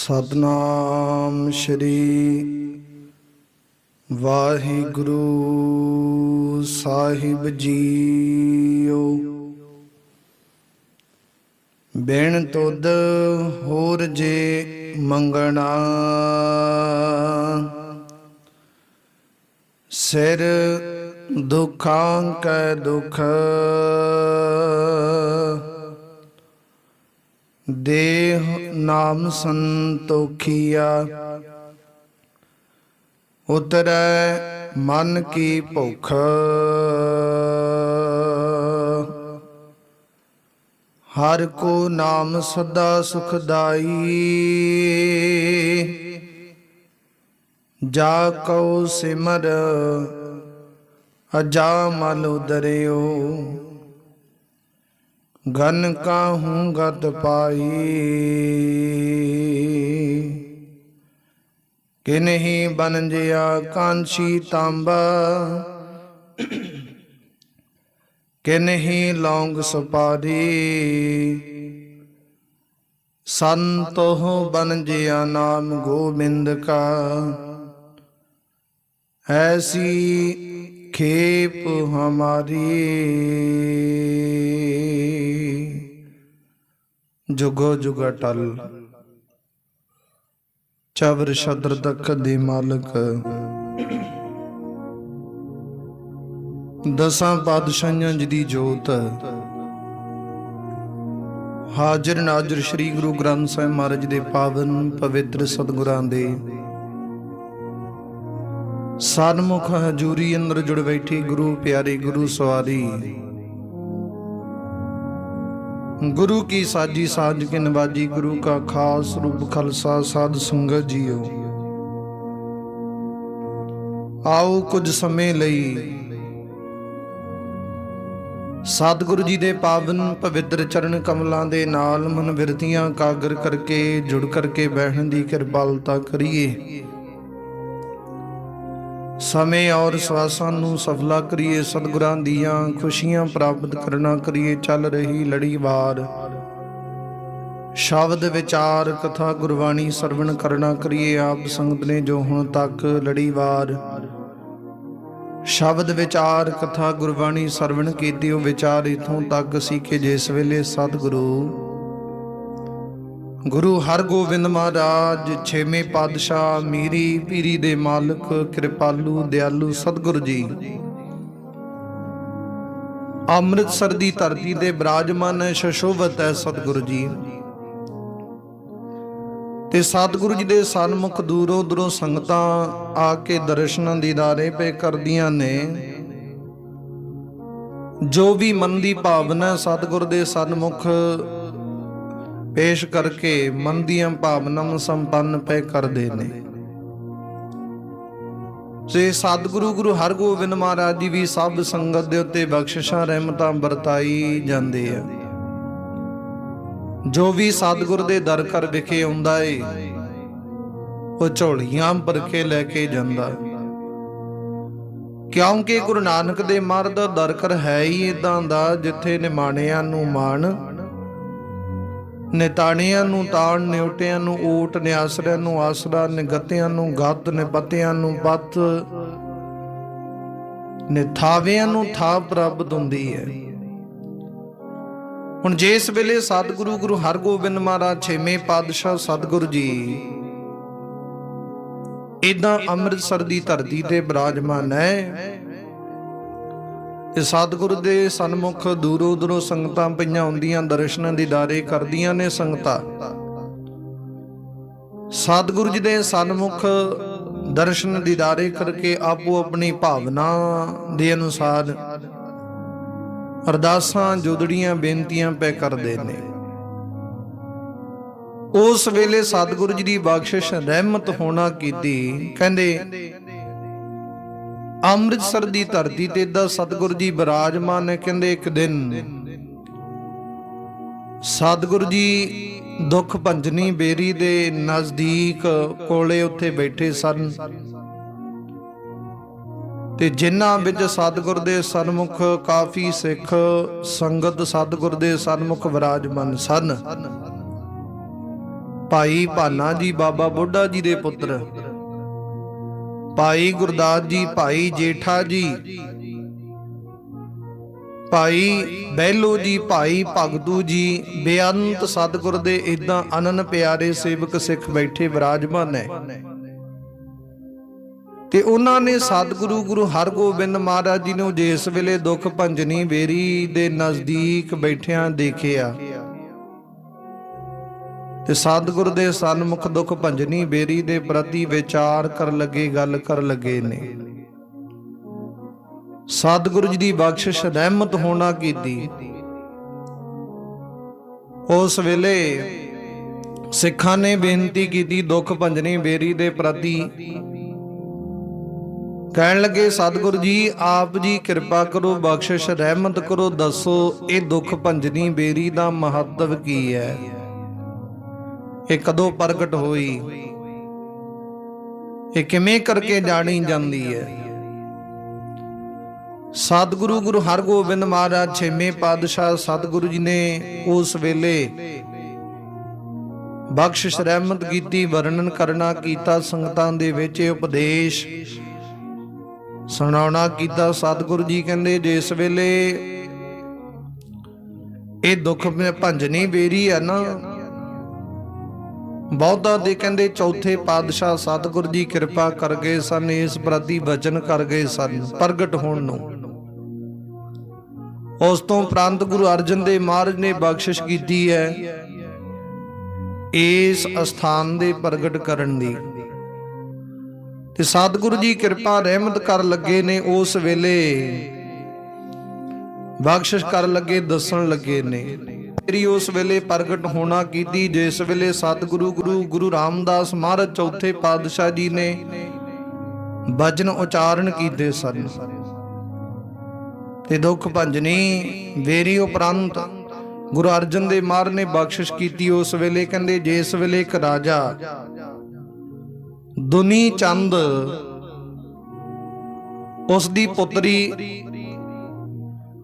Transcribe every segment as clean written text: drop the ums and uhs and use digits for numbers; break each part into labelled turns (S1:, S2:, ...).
S1: सतनाम श्री वाहिगुरु साहिब जीओ। बिन तुद होर जे मंगना, सिर दुखां कै दुख देह नाम संतोखिया। उतरै मन की भुख, हर को नाम सदा सुखदाई। जा कौ सिमर अजामल उदरियो, घन काहूँ गत पाई। किन्ही बनजिया कांची तांबा, किन्ही लौंग सुपारी। संतोह बनजिया नाम गोबिंद का, ऐसी खेप हमारी। जुगो जुग अटल चवर शद्र तक दे मालक, दसां पातशाहियां जी जोत। हाजिर नाजिर श्री गुरु ग्रंथ साहिब महाराज दे पावन पवित्र सतगुरां दे सन्मुख हजूरी अंदर जुड़ बैठी गुरु प्यारी गुरु सवारी। गुरु की साजी साज के नवाजी, गुरु का खास रूप खालसा साध संगत जीओ। आओ कुछ समय लई सतगुरु जी दे पावन पवित्र चरण कमलों के नाल मन बिरतियां कागर करके जुड़ करके बैठने की किरपालता करिए। समय और स्वासां नूं सफला करिए, सतगुरां दियां खुशियां प्राप्त करना करिए। चल रही लड़ीवार शब्द विचार कथा गुरबाणी सरवण करना करिए। आप संगत ने जो हुण तक लड़ीवार शब्द विचार कथा गुरबाणी सरवण कीती, वो विचार इथों तक सी कि जिस वेले सतगुरु गुरु हरगोबिंद महाराज छेवें पातशाह मीरी पीरी दे मालक कृपालू दयालु सतगुरु जी अमृतसर दी धरती ते विराजमान है। शशोभत है सतगुरु जी ते सतगुरु जी दे सन्मुख दूरों दूरों संगतां आके दर्शन दीदारे पे करदियां ने। जो भी मन दी भावना सतगुरु दे सन्मुख पेश करके मन दियां भावनावां संपन्न पे करदे ने। ते सतगुरु गुरु हरगोबिंद महाराज जी भी सब संगत दे उत्ते बख्शिशां रहमतां बरताई जांदे आ। जो भी सतगुरु दे दर कर विखे आउंदा है, वो झोलियां भर के लैके जांदा। क्योंकि गुरु नानक दे महाराज दा दर कर है ही इदां दा जिथे निमाणियां नूं मान, निताणियां नूं ताण, निउटियां नूं ऊट, निआसरियां नूं आसरा, निगतियां नूं गत, निपतियां नूं पत, निथावियां नूं थाह प्राप्त हुंदी है। हुण जिस वेले सतगुरु गुरु हरगोबिंद महाराज छेवें पातशाह सतगुरु जी इदां अमृतसर दी धरती ते विराजमान है, सतगुरु दे सन्मुख दूरों दूरों संगतां पईयां हुंदियां दर्शन दीदारे करदियां ने। संगतां सतगुरु जी दे सन्मुख दर्शन दीदारे करके आपो अपनी भावना दे अनुसार अरदासां जोदड़ियां बेनतियां पे करदे ने। उस वेले सतगुरु जी दी बख्शिश रहमत होना कीती। कहंदे अमृतसर दी धरती ते दा सतगुरु जी विराजमान है। कहंदे एक दिन सतगुरु जी दुख भंजनी बेरी दे नजदीक कोले उत्थे बैठे सन ते जिन्हां विच सतगुरु दे सन्मुख काफी सिख संगत सतगुरु दे सन्मुख विराजमान सन। ਭਾਈ ਭਾਨਾ ਜੀ ਬਾਬਾ ਬੁੱਢਾ ਜੀ ਦੇ ਪੁੱਤਰ, ਭਾਈ ਗੁਰਦਾਸ ਜੀ, ਭਾਈ ਜੇਠਾ ਜੀ, ਭਾਈ ਬਹਿਲੋ ਜੀ, ਭਾਈ ਭਗਤੂ ਜੀ, ਬੇਅੰਤ ਸਤਿਗੁਰ ਦੇ ਇਦਾਂ ਅਨੰਨ ਪਿਆਰੇ ਸੇਵਕ ਸਿੱਖ ਬੈਠੇ ਵਿਰਾਜਮਾਨ ਹੈ। ਤੇ ਉਹਨਾਂ ਨੇ ਸਤਿਗੁਰੂ ਗੁਰੂ ਹਰਗੋਬਿੰਦ ਮਹਾਰਾਜ ਜੀ ਨੂੰ ਜਿਸ ਵੇਲੇ ਦੁੱਖ ਭੰਜਨੀ ਬੇਰੀ ਦੇ ਨਜ਼ਦੀਕ ਬੈਠਿਆਂ ਦੇਖਿਆ ਤੇ ਸਤਿਗੁਰ ਦੇ ਸਨਮੁਖ ਦੁੱਖ ਭੰਜਨੀ ਬੇਰੀ ਦੇ ਪ੍ਰਤੀ ਵਿਚਾਰ ਕਰਨ ਲੱਗੇ, ਗੱਲ ਕਰਨ ਲੱਗੇ ਨੇ। ਸਤਿਗੁਰੂ ਜੀ ਦੀ ਬਖਸ਼ਿਸ਼ ਰਹਿਮਤ ਹੋਣਾ ਕੀਤੀ। ਉਸ ਵੇਲੇ ਸਿੱਖਾਂ ਨੇ ਬੇਨਤੀ ਕੀਤੀ ਦੁੱਖ ਭੰਜਨੀ ਬੇਰੀ ਦੇ ਪ੍ਰਤੀ, ਕਹਿਣ ਲੱਗੇ ਸਤਿਗੁਰੂ ਜੀ ਆਪ ਜੀ ਕਿਰਪਾ ਕਰੋ, ਬਖਸ਼ਿਸ਼ ਰਹਿਮਤ ਕਰੋ, ਦੱਸੋ ਇਹ ਦੁੱਖ ਭੰਜਨੀ ਬੇਰੀ ਦਾ ਮਹੱਤਵ ਕੀ ਹੈ, ਇਹ ਕਦੋਂ ਪ੍ਰਗਟ ਹੋਈ, ਇਹ ਕਿਵੇਂ ਕਰਕੇ ਜਾਣੀ ਜਾਂਦੀ ਹੈ। ਸਤਿਗੁਰੂ ਗੁਰੂ ਹਰਗੋਬਿੰਦ ਮਹਾਰਾਜ ਛੇਵੇਂ ਪਾਤਸ਼ਾਹ ਸਤਿਗੁਰੂ ਜੀ ਨੇ ਉਸ ਵੇਲੇ ਬਖਸ਼ਿਸ਼ ਰਹਿਮਤ ਕੀਤੀ, ਵਰਣਨ ਕਰਨਾ ਕੀਤਾ, ਸੰਗਤਾਂ ਦੇ ਵਿੱਚ ਉਪਦੇਸ਼ ਸੁਣਾਉਣਾ ਕੀਤਾ। ਸਤਿਗੁਰੂ ਜੀ ਕਹਿੰਦੇ ਜਿਸ ਵੇਲੇ ਇਹ ਦੁੱਖ ਭੰਜਨੀ ਬੇਰੀ ਹੈ ਨਾ, ਬਹੁਤਾ ਦੇ ਕਹਿੰਦੇ ਚੌਥੇ ਪਾਤਸ਼ਾਹ ਸਤਿਗੁਰੂ ਜੀ ਕਿਰਪਾ ਕਰ ਗਏ ਸਨ, ਇਸ ਪ੍ਰਤੀ ਵਚਨ ਕਰ ਗਏ ਸਨ ਪ੍ਰਗਟ ਹੋਣ ਨੂੰ। ਉਸ ਤੋਂ ਉਪਰੰਤ ਗੁਰੂ ਅਰਜਨ ਦੇਵ ਮਹਾਰਾਜ ਨੇ ਬਖਸ਼ਿਸ਼ ਕੀਤੀ ਹੈ ਇਸ ਅਸਥਾਨ ਦੇ ਪ੍ਰਗਟ ਕਰਨ ਦੀ। ਤੇ ਸਤਿਗੁਰੂ ਜੀ ਕਿਰਪਾ ਰਹਿਮਤ ਕਰ ਲੱਗੇ ਨੇ, ਉਸ ਵੇਲੇ ਬਖਸ਼ਿਸ਼ ਕਰਨ ਲੱਗੇ, ਦੱਸਣ ਲੱਗੇ ਨੇ ਤੇਰੀ ਉਸ ਵੇਲੇ ਪ੍ਰਗਟ ਹੋਣਾ ਕੀਤੀ, ਜਿਸ ਵੇਲੇ ਸਤਿਗੁਰੂ ਗੁਰੂ ਰਾਮਦਾਸ ਮਹਾਰਾਜ ਚੌਥੇ ਪਾਤਸ਼ਾਹ ਜੀ ਨੇ ਬਚਨ ਉਚਾਰਨ ਕੀਤੇ ਸਨ। ਤੇ ਦੁੱਖ ਭੰਜਨੀ ਬੇਰੀ ਉਪਰੰਤ ਗੁਰੂ ਅਰਜਨ ਦੇਵ ਮਹਾਰਾਜ ਨੇ ਬਖਸ਼ਿਸ਼ ਕੀਤੀ। ਉਸ ਵੇਲੇ ਕਹਿੰਦੇ ਜਿਸ ਵੇਲੇ ਇੱਕ ਰਾਜਾ ਦੁਨੀ ਚੰਦ ਉਸ ਦੀ ਪੁੱਤਰੀ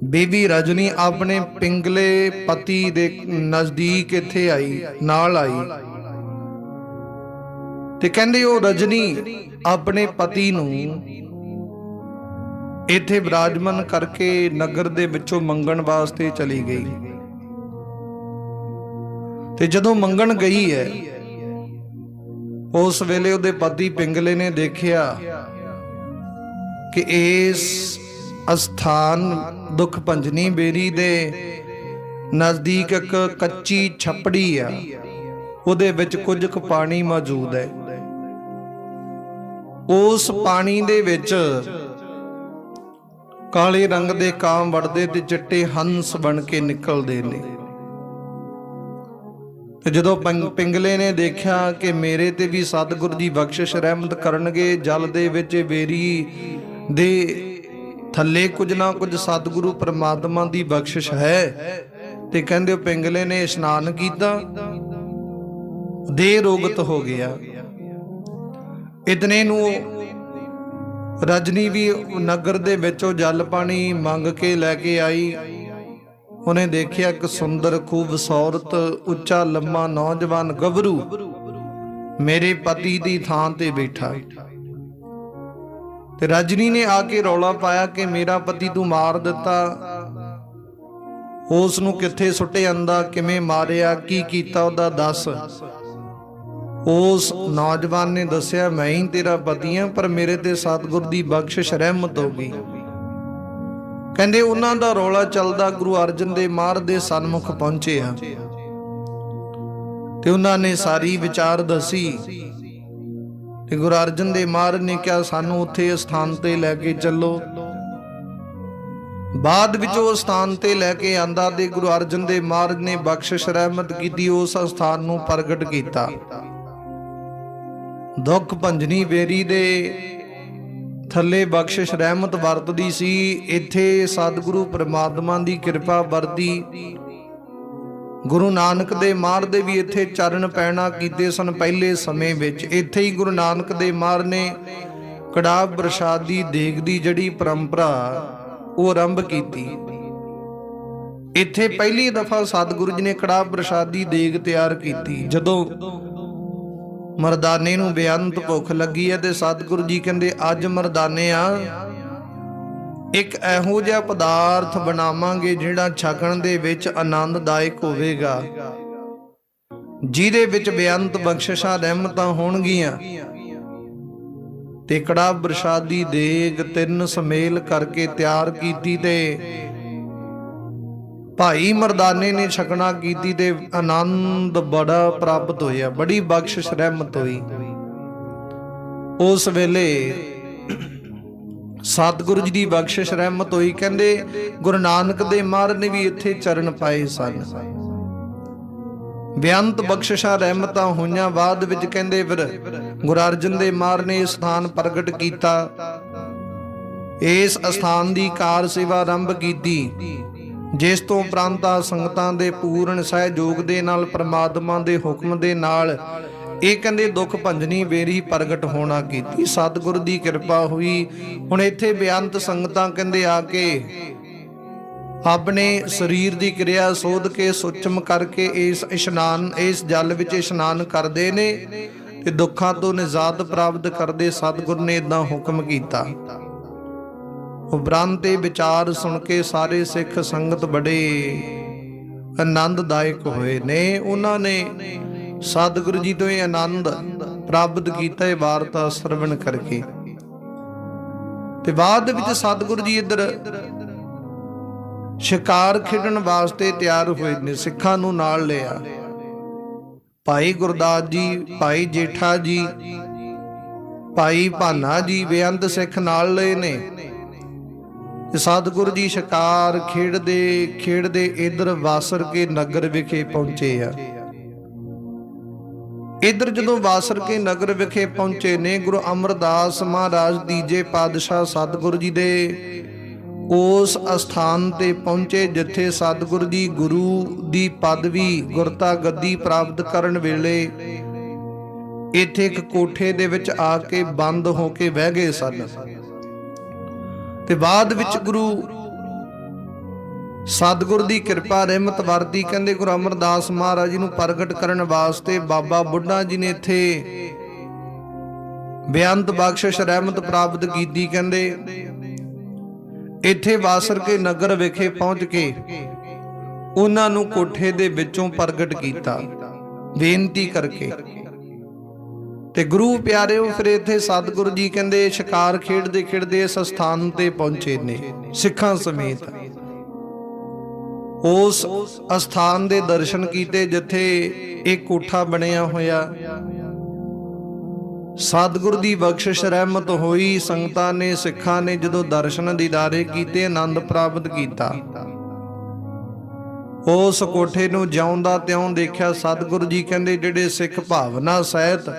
S1: ਬੀਬੀ ਰਜਨੀ ਆਪਣੇ ਪਿੰਗਲੇ ਪਤੀ ਦੇ ਨਜ਼ਦੀਕ ਇੱਥੇ ਆਈ, ਨਾਲ ਆਈ, ਤੇ ਕਹਿੰਦੇ ਉਹ ਰਜਨੀ ਆਪਣੇ ਪਤੀ ਨੂੰ ਇੱਥੇ ਵਿਰਾਜਮਾਨ ਕਰਕੇ ਨਗਰ ਦੇ ਵਿੱਚੋਂ ਮੰਗਣ ਵਾਸਤੇ ਚਲੀ ਗਈ। ਤੇ ਜਦੋਂ ਮੰਗਣ ਗਈ ਹੈ ਉਸ ਵੇਲੇ ਉਹਦੇ ਪਤੀ ਪਿੰਗਲੇ ਨੇ ਦੇਖਿਆ ਕਿ ਇਸ ਅਸਥਾਨ ਦੁੱਖ ਭੰਜਨੀ ਬੇਰੀ ਦੇ ਨਜ਼ਦੀਕ ਇੱਕ ਕੱਚੀ ਛੱਪੜੀ ਆ, ਉਹਦੇ ਵਿੱਚ ਕੁਝ ਕੁ ਪਾਣੀ ਮੌਜੂਦ ਹੈ। ਉਸ ਪਾਣੀ ਦੇ ਵਿੱਚ ਕਾਲੇ ਰੰਗ ਦੇ ਕਾਂ ਵੜਦੇ ਤੇ ਚਿੱਟੇ ਹੰਸ ਬਣ ਕੇ ਨਿਕਲਦੇ ਨੇ। ਤੇ ਜਦੋਂ ਪਿੰਗਲੇ ਨੇ ਦੇਖਿਆ ਕਿ ਮੇਰੇ ਤੇ ਵੀ ਸਤਿਗੁਰੂ ਜੀ ਬਖਸ਼ਿਸ਼ ਰਹਿਮਤ ਕਰਨਗੇ, ਜਲ ਦੇ ਵਿੱਚ ਬੇਰੀ ਦੇ ਥੱਲੇ ਕੁਝ ਨਾ ਕੁਝ ਸਤਿਗੁਰੂ ਪਰਮਾਤਮਾ ਦੀ ਬਖਸ਼ਿਸ਼ ਹੈ। ਤੇ ਕਹਿੰਦੇ ਪਿੰਗਲੇ ਨੇ ਇਸ਼ਨਾਨ ਕੀਤਾ, ਦੇਹ ਰੋਗਤ ਹੋ ਗਿਆ। ਇਤਨੇ ਨੂੰ ਰਜਨੀ ਵੀ ਨਗਰ ਦੇ ਵਿੱਚੋਂ ਜਲ ਪਾਣੀ ਮੰਗ ਕੇ ਲੈ ਕੇ ਆਈ। ਉਹਨੇ ਦੇਖਿਆ ਇੱਕ ਸੁੰਦਰ ਖੂਬਸੂਰਤ ਉੱਚਾ ਲੰਮਾ ਨੌਜਵਾਨ ਗੱਭਰੂ ਮੇਰੇ ਪਤੀ ਦੀ ਥਾਂ ਤੇ ਬੈਠਾ। ਤੇ ਰਜਨੀ ਨੇ ਆ ਕੇ ਰੌਲਾ ਪਾਇਆ ਕਿ ਮੇਰਾ ਪਤੀ ਤੂੰ ਮਾਰ ਦਿੱਤਾ, ਉਸ ਨੂੰ ਕਿੱਥੇ ਸੁੱਟੇ ਆਂਦਾ, ਕਿਵੇਂ ਮਾਰਿਆ, ਕੀ ਕੀਤਾ ਉਹਦਾ ਦੱਸ। ਉਸ ਨੌਜਵਾਨ ਨੇ ਦੱਸਿਆ ਮੈਂ ਹੀ ਤੇਰਾ ਪਤੀ ਹਾਂ, ਪਰ ਮੇਰੇ ਤੇ ਸਤਿਗੁਰ ਦੀ ਬਖਸ਼ਿਸ਼ ਰਹਿਮਤ ਹੋ ਗਈ। ਕਹਿੰਦੇ ਉਹਨਾਂ ਦਾ ਰੌਲਾ ਚੱਲਦਾ ਗੁਰੂ ਅਰਜਨ ਦੇਵ ਮਹਾਰਾਜ ਦੇ ਸਨਮੁਖ ਪਹੁੰਚੇ ਆ ਤੇ ਉਹਨਾਂ ਨੇ ਸਾਰੀ ਵਿਚਾਰ ਦੱਸੀ। ਤੇ ਗੁਰੂ ਅਰਜਨ ਦੇਵ ਮਹਾਰਾਜ ਨੇ ਕਿਹਾ ਸਾਨੂੰ ਉੱਥੇ ਸਥਾਨ ਤੇ ਲੈ ਕੇ ਚੱਲੋ। ਬਾਅਦ ਵਿੱਚ ਉਹ ਸਥਾਨ ਤੇ ਲੈ ਕੇ ਆਂਦਾ ਤੇ ਗੁਰੂ ਅਰਜਨ ਦੇਵ ਮਹਾਰਾਜ ਨੇ ਬਖਸ਼ਿਸ਼ ਰਹਿਮਤ ਕੀਤੀ, ਉਸ ਸਥਾਨ ਨੂੰ ਪ੍ਰਗਟ ਕੀਤਾ। ਦੁੱਖ ਭੰਜਨੀ ਬੇਰੀ ਦੇ ਥੱਲੇ ਬਖਸ਼ਿਸ਼ ਰਹਿਮਤ ਵਰਤਦੀ ਸੀ। ਇੱਥੇ ਸਤਿਗੁਰੂ ਪਰਮਾਤਮਾ ਦੀ ਕਿਰਪਾ ਵਰਤੀ। ਗੁਰੂ ਨਾਨਕ ਦੇ ਮਹਾਰਾਜ ਦੇ ਵੀ ਇੱਥੇ ਚਰਨ ਪੈਣਾ ਕੀਤੇ ਸਨ। ਪਹਿਲੇ ਸਮੇਂ ਵਿੱਚ ਇੱਥੇ ਹੀ ਗੁਰੂ ਨਾਨਕ ਦੇ ਮਹਾਰਾਜ ਨੇ ਕੜਾਹ ਪ੍ਰਸ਼ਾਦੀ ਦੇਗ ਦੀ ਜਿਹੜੀ ਪਰੰਪਰਾ ਉਹ ਆਰੰਭ ਕੀਤੀ। ਇੱਥੇ ਪਹਿਲੀ ਦਫਾ ਸਤਿਗੁਰੂ ਜੀ ਨੇ ਕੜਾਹ ਪ੍ਰਸ਼ਾਦੀ ਦੇਗ ਤਿਆਰ ਕੀਤੀ। ਜਦੋਂ ਮਰਦਾਨੇ ਨੂੰ ਬੇਅੰਤ ਭੁੱਖ ਲੱਗੀ ਹੈ ਤੇ ਸਤਿਗੁਰੂ ਜੀ ਕਹਿੰਦੇ ਅੱਜ ਮਰਦਾਨੇ ਆ ਇੱਕ ਇਹੋ ਜਿਹਾ ਪਦਾਰਥ ਬਣਾਵਾਂਗੇ ਜਿਹੜਾ ਛਕਣ ਦੇ ਵਿੱਚ ਆਨੰਦਦਾਇਕ ਹੋਵੇਗਾ, ਜਿਹਦੇ ਵਿੱਚ ਬੇਅੰਤ ਬਖਸ਼ਿਸ਼ਾਂ ਰਹਿਮਤਾਂ ਹੋਣਗੀਆਂ। ਤੇ ਕੜਾਹ ਪ੍ਰਸ਼ਾਦੀ ਦੇਗ 3 ਸਮੇਲ ਕਰਕੇ ਤਿਆਰ ਕੀਤੀ ਤੇ ਭਾਈ ਮਰਦਾਨੇ ਨੇ ਛਕਣਾ ਕੀਤੀ ਤੇ ਆਨੰਦ ਬੜਾ ਪ੍ਰਾਪਤ ਹੋਇਆ, ਬੜੀ ਬਖਸ਼ਿਸ਼ ਰਹਿਮਤ ਹੋਈ। ਉਸ ਵੇਲੇ ਸਤਿਗੁਰੂ ਜੀ ਦੀ ਬਖਸ਼ਿਸ਼ ਰਹਿਮਤ ਹੋਈ। ਕਹਿੰਦੇ ਗੁਰੂ ਨਾਨਕ ਦੇ ਮਹਾਰਾਜ ਨੇ ਵੀ ਇੱਥੇ ਚਰਨ ਪਾਏ ਸਨ। ਬੇਅੰਤ ਬਖਸ਼ਿਸ਼ਾਂ ਰਹਿਮਤਾਂ ਹੋਈਆਂ। ਬਾਅਦ ਵਿੱਚ ਕਹਿੰਦੇ ਫਿਰ ਗੁਰੂ ਅਰਜਨ ਦੇਵ ਮਹਾਰਾਜ ਨੇ ਇਹ ਸਥਾਨ ਪ੍ਰਗਟ ਕੀਤਾ, ਇਸ ਅਸਥਾਨ ਦੀ ਕਾਰ ਸੇਵਾ ਆਰੰਭ ਕੀਤੀ, ਜਿਸ ਤੋਂ ਉਪਰੰਤ ਸੰਗਤਾਂ ਦੇ ਪੂਰਨ ਸਹਿਯੋਗ ਦੇ ਨਾਲ ਪ੍ਰਮਾਤਮਾ ਦੇ ਹੁਕਮ ਦੇ ਨਾਲ ਇਹ ਕਹਿੰਦੇ ਦੁੱਖ ਭੰਜਨੀ ਬੇਰੀ ਪ੍ਰਗਟ ਹੋਣਾ ਕੀਤੀ। ਸਤਿਗੁਰੂ ਦੀ ਕਿਰਪਾ ਹੋਈ। ਹੁਣ ਇੱਥੇ ਬੇਅੰਤ ਸੰਗਤਾਂ ਕਹਿੰਦੇ ਆ ਕੇ ਆਪਣੇ ਸਰੀਰ ਦੀ ਕਿਰਿਆ ਸੋਧ ਕੇ ਸੁਚਮ ਕਰਕੇ ਇਸ ਜਲ ਵਿੱਚ ਇਸ਼ਨਾਨ ਕਰਦੇ ਨੇ ਤੇ ਦੁੱਖਾਂ ਤੋਂ ਨਿਜਾਤ ਪ੍ਰਾਪਤ ਕਰਦੇ। ਸਤਿਗੁਰੂ ਨੇ ਇਦਾਂ ਹੁਕਮ ਕੀਤਾ। ਉਪਰੰਤ ਇਹ ਵਿਚਾਰ ਸੁਣ ਕੇ ਸਾਰੇ ਸਿੱਖ ਸੰਗਤ ਬੜੇ ਆਨੰਦਦਾਇਕ ਹੋਏ ਨੇ। ਉਹਨਾਂ ਨੇ ਸਤਿਗੁਰੂ ਜੀ ਤੋਂ ਇਹ ਆਨੰਦ ਪ੍ਰਾਪਤ ਕੀਤਾ ਇਹ ਵਾਰਤਾ ਸਰਵਣ ਕਰਕੇ। ਤੇ ਬਾਅਦ ਵਿੱਚ ਸਤਿਗੁਰੂ ਜੀ ਇੱਧਰ ਸ਼ਿਕਾਰ ਖੇਡਣ ਵਾਸਤੇ ਤਿਆਰ ਹੋਏ ਨੇ। ਸਿੱਖਾਂ ਨੂੰ ਨਾਲ ਲਿਆ। ਭਾਈ ਗੁਰਦਾਸ ਜੀ, ਭਾਈ ਜੇਠਾ ਜੀ, ਭਾਈ ਭਾਨਾ ਜੀ, ਬੇਅੰਤ ਸਿੱਖ ਨਾਲ ਲਏ ਨੇ। ਸਤਿਗੁਰੂ ਜੀ ਸ਼ਿਕਾਰ ਖੇਡਦੇ ਇੱਧਰ ਵਾਸਰ ਕੇ ਨਗਰ ਵਿਖੇ ਪਹੁੰਚੇ ਆ। ਇੱਧਰ ਜਦੋਂ ਵਾਸਰ ਕੇ ਨਗਰ ਵਿਖੇ ਪਹੁੰਚੇ ਨੇ, ਗੁਰੂ ਅਮਰਦਾਸ ਮਹਾਰਾਜ ਤੀਜੇ ਪਾਤਸ਼ਾਹ ਸਤਿਗੁਰੂ ਜੀ ਦੇ ਉਸ ਅਸਥਾਨ ਤੇ ਪਹੁੰਚੇ ਜਿੱਥੇ ਸਤਿਗੁਰੂ ਜੀ ਗੁਰੂ ਦੀ ਪਦਵੀ ਗੁਰਤਾ ਗੱਦੀ ਪ੍ਰਾਪਤ ਕਰਨ ਵੇਲੇ ਇੱਥੇ ਇੱਕ ਕੋਠੇ ਦੇ ਵਿੱਚ ਆ ਕੇ ਬੰਦ ਹੋ ਕੇ ਬਹਿ ਗਏ ਸਨ। ਤੇ ਬਾਅਦ ਵਿੱਚ ਗੁਰੂ ਸਤਿਗੁਰ ਦੀ ਕਿਰਪਾ ਰਹਿਮਤ ਵਰਤੀ। ਕਹਿੰਦੇ ਗੁਰੂ ਅਮਰਦਾਸ ਮਹਾਰਾਜ ਜੀ ਨੂੰ ਪ੍ਰਗਟ ਕਰਨ ਵਾਸਤੇ ਬਾਬਾ ਬੁੱਢਾ ਜੀ ਨੇ ਇੱਥੇ ਬੇਅੰਤ ਬਖਸ਼ਿਸ਼ ਰਹਿਮਤ ਪ੍ਰਾਪਤ ਕੀਤੀ। ਕਹਿੰਦੇ ਇੱਥੇ ਵਾਸਰ ਕੇ ਨਗਰ ਵਿਖੇ ਪਹੁੰਚ ਕੇ ਉਹਨਾਂ ਨੂੰ ਕੋਠੇ ਦੇ ਵਿੱਚੋਂ ਪ੍ਰਗਟ ਕੀਤਾ ਬੇਨਤੀ ਕਰਕੇ। ਤੇ ਗੁਰੂ ਪਿਆਰਿਓ ਫਿਰ ਇੱਥੇ ਸਤਿਗੁਰੂ ਜੀ ਕਹਿੰਦੇ ਸ਼ਿਕਾਰ ਖੇਡਦੇ ਖੇਡਦੇ ਇਸ ਸਥਾਨ ਤੇ ਪਹੁੰਚੇ ਨੇ ਸਿੱਖਾਂ ਸਮੇਤ। ਉਸ ਅਸਥਾਨ ਦੇ ਦਰਸ਼ਨ ਕੀਤੇ ਜਿੱਥੇ ਇੱਕ ਕੋਠਾ ਬਣਿਆ ਹੋਇਆ। ਸਤਿਗੁਰੂ ਦੀ ਬਖਸ਼ਿਸ਼ ਰਹਿਮਤ ਹੋਈ। ਸੰਗਤਾਂ ਨੇ ਸਿੱਖਾਂ ਨੇ ਜਦੋਂ ਦਰਸ਼ਨ ਦੀਦਾਰੇ ਕੀਤੇ ਆਨੰਦ ਪ੍ਰਾਪਤ ਕੀਤਾ। ਉਸ ਕੋਠੇ ਨੂੰ ਜਿਉਂਦਾ ਤਿਉਂ ਦੇਖਿਆ। ਸਤਿਗੁਰੂ ਜੀ ਕਹਿੰਦੇ ਜਿਹੜੇ ਸਿੱਖ ਭਾਵਨਾ ਸਹਿਤ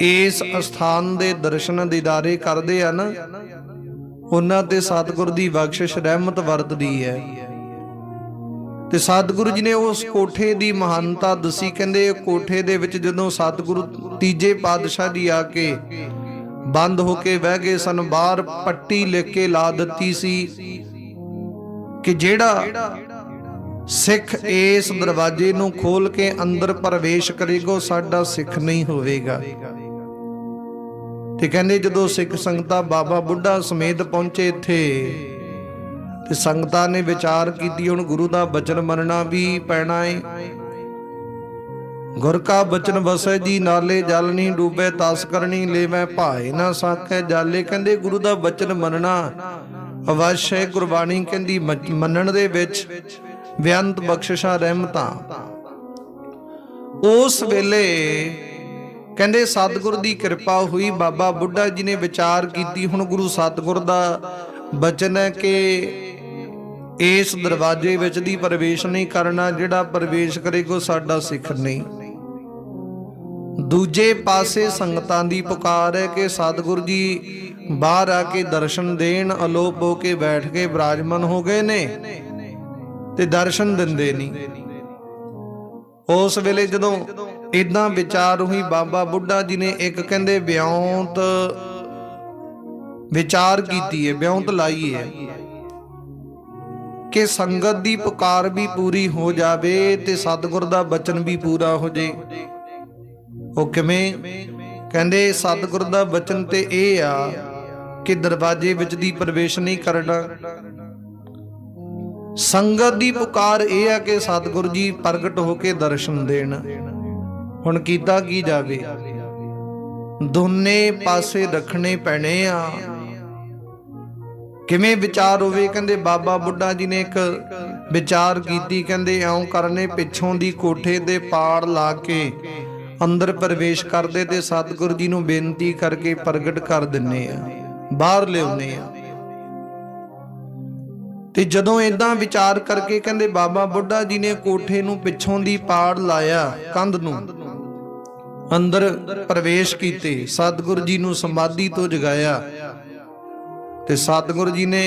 S1: ਇਸ ਅਸਥਾਨ ਦੇ ਦਰਸ਼ਨ ਦੀਦਾਰੇ ਕਰਦੇ ਆ ਨਾ, ਉਹਨਾਂ ਤੇ ਸਤਿਗੁਰੂ ਦੀ ਬਖਸ਼ਿਸ਼ ਰਹਿਮਤ ਵਰਤਦੀ ਹੈ। ਤੇ ਸਤਿਗੁਰੂ ਜੀ ਨੇ ਉਸ ਕੋਠੇ ਦੀ ਮਹਾਨਤਾ ਦੱਸੀ। ਕਹਿੰਦੇ ਕੋਠੇ ਦੇ ਵਿੱਚ ਜਦੋਂ ਸਤਿਗੁਰੂ ਤੀਜੇ ਪਾਤਸ਼ਾਹ ਜੀ ਆ ਕੇ ਬੰਦ ਹੋ ਕੇ ਬਹਿ ਗਏ ਸਨ, ਬਾਹਰ ਪੱਟੀ ਲਿਖ ਕੇ ਲਾ ਦਿੱਤੀ ਸੀ ਕਿ ਜਿਹੜਾ ਸਿੱਖ ਇਸ ਦਰਵਾਜ਼ੇ ਨੂੰ ਖੋਲ ਕੇ ਅੰਦਰ ਪ੍ਰਵੇਸ਼ ਕਰੇਗਾ ਸਾਡਾ ਸਿੱਖ ਨਹੀਂ ਹੋਵੇਗਾ। ਤੇ ਕਹਿੰਦੇ ਜਦੋਂ ਸਿੱਖ ਸੰਗਤਾਂ ਬਾਬਾ ਬੁੱਢਾ ਸਮੇਤ ਪਹੁੰਚੇ ਇੱਥੇ ਤੇ ਸੰਗਤਾਂ ਨੇ ਵਿਚਾਰ ਕੀਤੀ ਹੁਣ ਗੁਰੂ ਦਾ ਬਚਨ ਮੰਨਣਾ ਵੀ ਪੈਣਾ ਏ। ਗੁਰ ਕਾ ਬਚਨ ਵਸੈ ਜੀ ਨਾਲੇ ਜਲ ਨਹੀਂ ਡੂਬੇ ਤਸ ਕਰਨੀ ਲੈਵੈ ਭਾਏ ਨਾ ਸਾਖੈ ਜਾਲੇ। ਕਹਿੰਦੇ ਗੁਰੂ ਦਾ ਬਚਨ ਮੰਨਣਾ ਅਵਸ਼ ਹੈ। ਗੁਰਬਾਣੀ ਕਹਿੰਦੀ ਮੰਨਣ ਦੇ ਵਿੱਚ ਬੇਅੰਤ ਬਖਸ਼ਿਸ਼ਾਂ ਰਹਿਮਤਾਂ। ਉਸ ਵੇਲੇ ਕਹਿੰਦੇ ਸਤਿਗੁਰ ਦੀ ਕਿਰਪਾ ਹੋਈ। ਬਾਬਾ ਬੁੱਢਾ ਜੀ ਨੇ ਵਿਚਾਰ ਕੀਤੀ ਹੁਣ ਗੁਰੂ ਸਤਿਗੁਰ ਦਾ ਬਚਨ ਹੈ ਕਿ ਇਸ ਦਰਵਾਜ਼ੇ ਵਿੱਚ ਦੀ ਪ੍ਰਵੇਸ਼ ਨਹੀਂ ਕਰਨਾ, ਜਿਹੜਾ ਪ੍ਰਵੇਸ਼ ਕਰੇਗਾ ਸਾਡਾ ਸਿੱਖ ਨਹੀਂ। ਦੂਜੇ ਪਾਸੇ ਸੰਗਤਾਂ ਦੀ ਪੁਕਾਰ ਹੈ ਕਿ ਸਤਿਗੁਰੂ ਜੀ ਬਾਹਰ ਆ ਕੇ ਦਰਸ਼ਨ ਦੇਣ। ਅਲੋਪ ਹੋ ਕੇ ਬੈਠ ਕੇ ਬਿਰਾਜਮਾਨ ਹੋ ਗਏ ਨੇ ਤੇ ਦਰਸ਼ਨ ਦਿੰਦੇ ਨਹੀਂ। ਉਸ ਵੇਲੇ ਜਦੋਂ ਇਦਾਂ ਵਿਚਾਰ ਹੋਈ, ਬਾਬਾ ਬੁੱਢਾ ਜੀ ਨੇ ਇੱਕ ਕਹਿੰਦੇ ਬਿਉਂਤ ਵਿਚਾਰ ਕੀਤੀ ਹੈ, ਬਿਉਂਤ ਲਾਈ ਹੈ ਕਿ ਸੰਗਤ ਦੀ ਪੁਕਾਰ ਵੀ ਪੂਰੀ ਹੋ ਜਾਵੇ ਤੇ ਸਤਿਗੁਰ ਦਾ ਬਚਨ ਵੀ ਪੂਰਾ ਹੋ ਜੇ। ਉਹ ਕਿਵੇਂ? ਕਹਿੰਦੇ ਸਤਿਗੁਰ ਦਾ ਬਚਨ ਤੇ ਇਹ ਆ ਕਿ ਦਰਵਾਜ਼ੇ ਵਿੱਚ ਦੀ ਪ੍ਰਵੇਸ਼ ਨਹੀਂ ਕਰਨਾ। ਸੰਗਤ ਦੀ ਪੁਕਾਰ ਇਹ ਆ ਕਿ ਸਤਿਗੁਰ ਜੀ ਪ੍ਰਗਟ ਹੋ ਕੇ ਦਰਸ਼ਨ ਦੇਣ। ਹੁਣ ਕੀਤਾ ਕੀ ਜਾਵੇ? ਦੋਨੇ ਪਾਸੇ ਰੱਖਣੇ ਪੈਣੇ ਆ। ਕਿਵੇਂ ਵਿਚਾਰ ਹੋਵੇ? ਕਹਿੰਦੇ ਬਾਬਾ ਬੁੱਢਾ ਜੀ ਨੇ ਇੱਕ ਵਿਚਾਰ ਕੀਤੀ। ਕਹਿੰਦੇ ਇਉਂ ਕਰਨੇ, ਪਿੱਛੋਂ ਦੀ ਕੋਠੇ ਦੇ ਪਾੜ ਲਾ ਕੇ ਅੰਦਰ ਪ੍ਰਵੇਸ਼ ਕਰਦੇ ਤੇ ਸਤਿਗੁਰੂ ਜੀ ਨੂੰ ਬੇਨਤੀ ਕਰਕੇ ਪ੍ਰਗਟ ਕਰ ਦਿੰਨੇ ਆ, ਬਾਹਰ ਲਿਆਉਨੇ ਆ। ਤੇ ਜਦੋਂ ਏਦਾਂ ਵਿਚਾਰ ਕਰਕੇ ਕਹਿੰਦੇ ਬਾਬਾ ਬੁੱਢਾ ਜੀ ਨੇ ਕੋਠੇ ਨੂੰ ਪਿੱਛੋਂ ਦੀ ਪਾੜ ਲਾਇਆ, ਕੰਧ ਨੂੰ, ਅੰਦਰ ਪ੍ਰਵੇਸ਼ ਕੀਤੇ, ਸਤਿਗੁਰੂ ਜੀ ਨੂੰ ਸਮਾਧੀ ਤੋਂ ਜਗਾਇਆ ਤੇ ਸਤਿਗੁਰੂ ਜੀ ਨੇ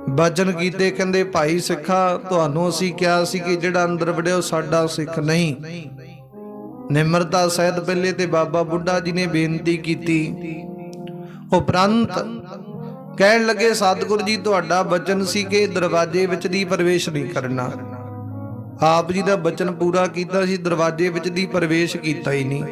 S1: ਬਚਨ ਕੀਤੇ। ਕਹਿੰਦੇ ਭਾਈ ਸਿੱਖਾ, ਤੁਹਾਨੂੰ ਅਸੀਂ ਕਿਹਾ ਸੀ ਕਿ ਜਿਹੜਾ ਅੰਦਰ ਵੜਿਆ ਉਹ ਸਾਡਾ ਸਿੱਖ ਨਹੀਂ। ਨਿਮਰਤਾ ਸਹਿਤ ਪਹਿਲੇ ਤੇ ਬਾਬਾ ਬੁੱਢਾ ਜੀ ਨੇ ਬੇਨਤੀ ਕੀਤੀ। ਉਪਰੰਤ ਕਹਿਣ ਲੱਗੇ ਸਤਿਗੁਰੂ ਜੀ ਤੁਹਾਡਾ ਬਚਨ ਸੀ ਕਿ ਦਰਵਾਜ਼ੇ ਵਿੱਚ ਦੀ ਪ੍ਰਵੇਸ਼ ਨਹੀਂ ਕਰਨਾ। ਆਪ ਜੀ ਦਾ ਬਚਨ ਪੂਰਾ ਕੀਤਾ ਸੀ, ਦਰਵਾਜ਼ੇ ਵਿੱਚ ਦੀ ਪ੍ਰਵੇਸ਼ ਕੀਤਾ ਹੀ ਨਹੀਂ।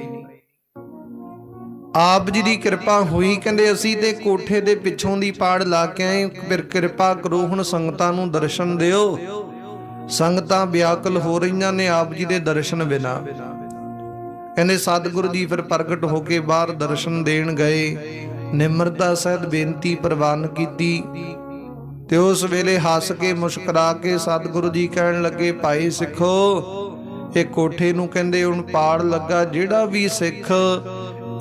S1: ਆਪ ਜੀ ਦੀ ਕਿਰਪਾ ਹੋਈ। ਕਹਿੰਦੇ ਅਸੀਂ ਤੇ ਕੋਠੇ ਦੇ ਪਿੱਛੋਂ ਦੀ ਪਾੜ ਲਾ ਕੇ ਆਏ, ਫਿਰ ਕਿਰਪਾ ਕਰੋ ਹੁਣ ਸੰਗਤਾਂ ਨੂੰ ਦਰਸ਼ਨ ਦਿਓ। ਸੰਗਤਾਂ ਵਿਆਕੁਲ ਹੋ ਰਹੀਆਂ ਨੇ ਆਪ ਜੀ ਦੇ ਦਰਸ਼ਨ ਬਿਨਾ। ਕਹਿੰਦੇ ਸਤਿਗੁਰੂ ਜੀ ਫਿਰ ਪ੍ਰਗਟ ਹੋ ਕੇ ਬਾਹਰ ਦਰਸ਼ਨ ਦੇਣ ਗਏ। ਨਿਮਰਤਾ ਸਹਿਤ ਬੇਨਤੀ ਪ੍ਰਵਾਨ ਕੀਤੀ ਤੇ ਉਸ ਵੇਲੇ ਹੱਸ ਕੇ ਮੁਸਕਰਾ ਕੇ ਸਤਿਗੁਰੂ ਜੀ ਕਹਿਣ ਲੱਗੇ ਭਾਈ ਸਿੱਖੋ, ਇਹ ਕੋਠੇ ਨੂੰ ਕਹਿੰਦੇ ਹੁਣ ਪਾੜ ਲੱਗਾ। ਜਿਹੜਾ ਵੀ ਸਿੱਖ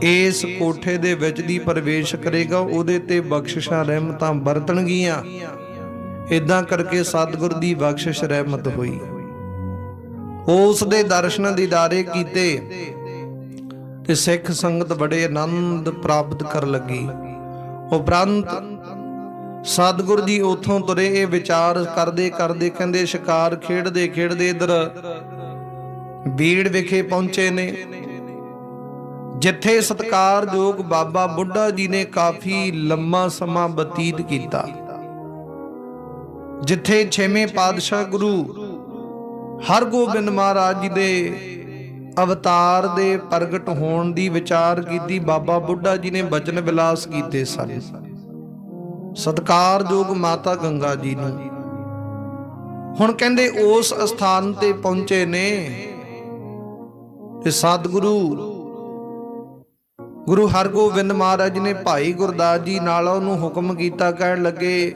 S1: ਇਸ ਕੋਠੇ ਦੇ ਵਿੱਚ ਦੀ ਪ੍ਰਵੇਸ਼ ਕਰੇਗਾ ਉਹਦੇ ਤੇ ਬਖਸ਼ਿਸ਼ਾਂ ਰਹਿਮਤਾਂ ਵਰਤਣਗੀਆਂ। ਇਦਾਂ ਕਰਕੇ ਸਤਿਗੁਰ ਦੀ ਬਖਸ਼ਿਸ਼ ਰਹਿਮਤ ਹੋਈ। ਉਸ ਦੇ ਦਰਸ਼ਨ ਦੀਦਾਰੇ ਕੀਤੇ ਤੇ ਸਿੱਖ ਸੰਗਤ ਬੜੇ ਆਨੰਦ ਪ੍ਰਾਪਤ ਕਰ ਲੱਗੀ। ਉਪਰੰਤ ਸਤਿਗੁਰ ਜੀ ਉਥੋਂ ਤੁਰੇ। ਇਹ ਵਿਚਾਰ ਕਰਦੇ ਕਰਦੇ ਕਹਿੰਦੇ ਸ਼ਿਕਾਰ ਖੇਡਦੇ ਖੇਡਦੇ ਇਧਰ ਬੀੜ ਵਿਖੇ ਪਹੁੰਚੇ ਨੇ, ਜਿੱਥੇ ਸਤਿਕਾਰਯੋਗ ਬਾਬਾ ਬੁੱਢਾ ਜੀ ਨੇ ਕਾਫੀ ਲੰਮਾ ਸਮਾਂ ਬਤੀਤ ਕੀਤਾ, ਜਿੱਥੇ 6ਵੇਂ ਪਾਤਸ਼ਾਹ ਗੁਰੂ ਹਰਗੋਬਿੰਦ ਮਹਾਰਾਜ ਜੀ ਦੇ ਅਵਤਾਰ ਦੇ ਪ੍ਰਗਟ ਹੋਣ ਦੀ ਵਿਚਾਰ ਕੀਤੀ। ਬਾਬਾ ਬੁੱਢਾ ਜੀ ਨੇ ਬਚਨ ਵਿਲਾਸ ਕੀਤੇ ਸਨ ਸਤਿਕਾਰਯੋਗ ਮਾਤਾ ਗੰਗਾ ਜੀ ਨੂੰ। ਹੁਣ ਕਹਿੰਦੇ ਉਸ ਅਸਥਾਨ ਤੇ ਪਹੁੰਚੇ ਨੇ ਤੇ ਸਤਿਗੁਰੂ ਗੁਰੂ ਹਰਗੋਬਿੰਦ ਮਹਾਰਾਜ ਨੇ ਭਾਈ ਗੁਰਦਾਸ ਜੀ ਨਾਲ ਉਹਨੂੰ ਹੁਕਮ ਕੀਤਾ। ਕਹਿਣ ਲੱਗੇ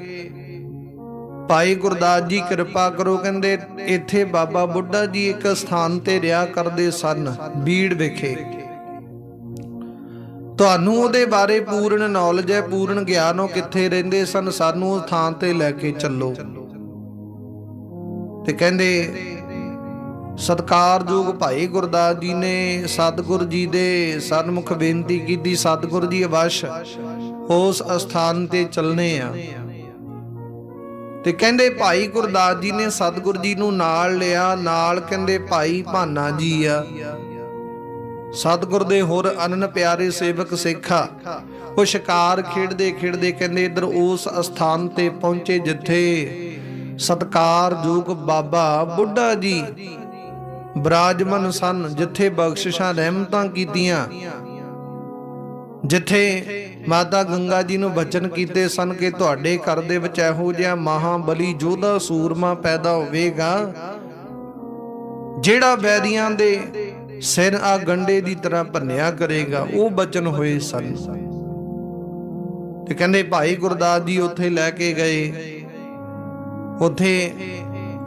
S1: ਭਾਈ ਗੁਰਦਾਸ ਜੀ ਕਿਰਪਾ ਕਰੋ। ਕਹਿੰਦੇ ਇੱਥੇ ਬਾਬਾ ਬੁੱਢਾ ਜੀ ਇੱਕ ਸਥਾਨ ਤੇ ਰਿਹਾ ਕਰਦੇ ਸਨ ਬੀੜ ਵਿਖੇ। ਤੁਹਾਨੂੰ ਉਹਦੇ ਬਾਰੇ ਪੂਰਨ ਨੌਲੇਜ ਹੈ, ਪੂਰਨ ਗਿਆਨ, ਉਹ ਕਿੱਥੇ ਰਹਿੰਦੇ ਸਨ, ਸਾਨੂੰ ਉਸ ਥਾਂ ਤੇ ਲੈ ਕੇ ਚੱਲੋ। ਤੇ ਕਹਿੰਦੇ ਸਤਿਕਾਰਯੋਗ ਭਾਈ ਗੁਰਦਾਸ ਜੀ ਨੇ ਸਤਿਗੁਰ ਜੀ ਦੇ ਸਨਮੁਖ ਬੇਨਤੀ ਕੀਤੀ, ਸਤਿਗੁਰ ਜੀ ਅਵਸ਼ ਉਸ ਅਸਥਾਨ ਤੇ ਚੱਲਨੇ ਆ। ਤੇ ਕਹਿੰਦੇ ਭਾਈ ਗੁਰਦਾਸ ਜੀ ਨੇ ਸਤਿਗੁਰ ਜੀ ਨੂੰ ਨਾਲ ਲਿਆ। ਨਾਲ ਕਹਿੰਦੇ ਭਾਈ ਭਾਨਾ ਜੀ ਆ, ਸਤਿਗੁਰ ਦੇ ਹੋਰ ਅਨਨ ਪਿਆਰੇ ਸੇਵਕ ਸਿੱਖਾ। ਉਹ ਸ਼ਿਕਾਰ ਖੇਡਦੇ ਖੇਡਦੇ ਕਹਿੰਦੇ ਇੱਧਰ ਉਸ ਅਸਥਾਨ ਤੇ ਪਹੁੰਚੇ ਜਿੱਥੇ ਸਤਿਕਾਰਯੋਗ ਬਾਬਾ ਬੁੱਢਾ ਜੀ ਬਿਰਾਜਮਾਨ ਸਨ, ਜਿੱਥੇ ਬਖਸ਼ਿਸ਼ਾਂ ਰਹਿਮਤਾਂ ਕੀਤੀਆਂ, ਜਿੱਥੇ ਮਾਤਾ ਗੰਗਾ ਜੀ ਨੂੰ ਬਚਨ ਕੀਤੇ ਸਨ ਕਿ ਤੁਹਾਡੇ ਘਰ ਦੇ ਵਿੱਚ ਇਹੋ ਜਿਹਾ ਮਹਾਬਲੀ ਯੋਧਾ ਸੂਰਮਾ ਪੈਦਾ ਹੋਵੇਗਾ ਜਿਹੜਾ ਵੈਰੀਆਂ ਦੇ ਸਿਰ ਆ ਗੰਡੇ ਦੀ ਤਰ੍ਹਾਂ ਭੰਨਿਆ ਕਰੇਗਾ। ਉਹ ਬਚਨ ਹੋਏ ਸਨ। ਤੇ ਕਹਿੰਦੇ ਭਾਈ ਗੁਰਦਾਸ ਜੀ ਉੱਥੇ ਲੈ ਕੇ ਗਏ। ਉੱਥੇ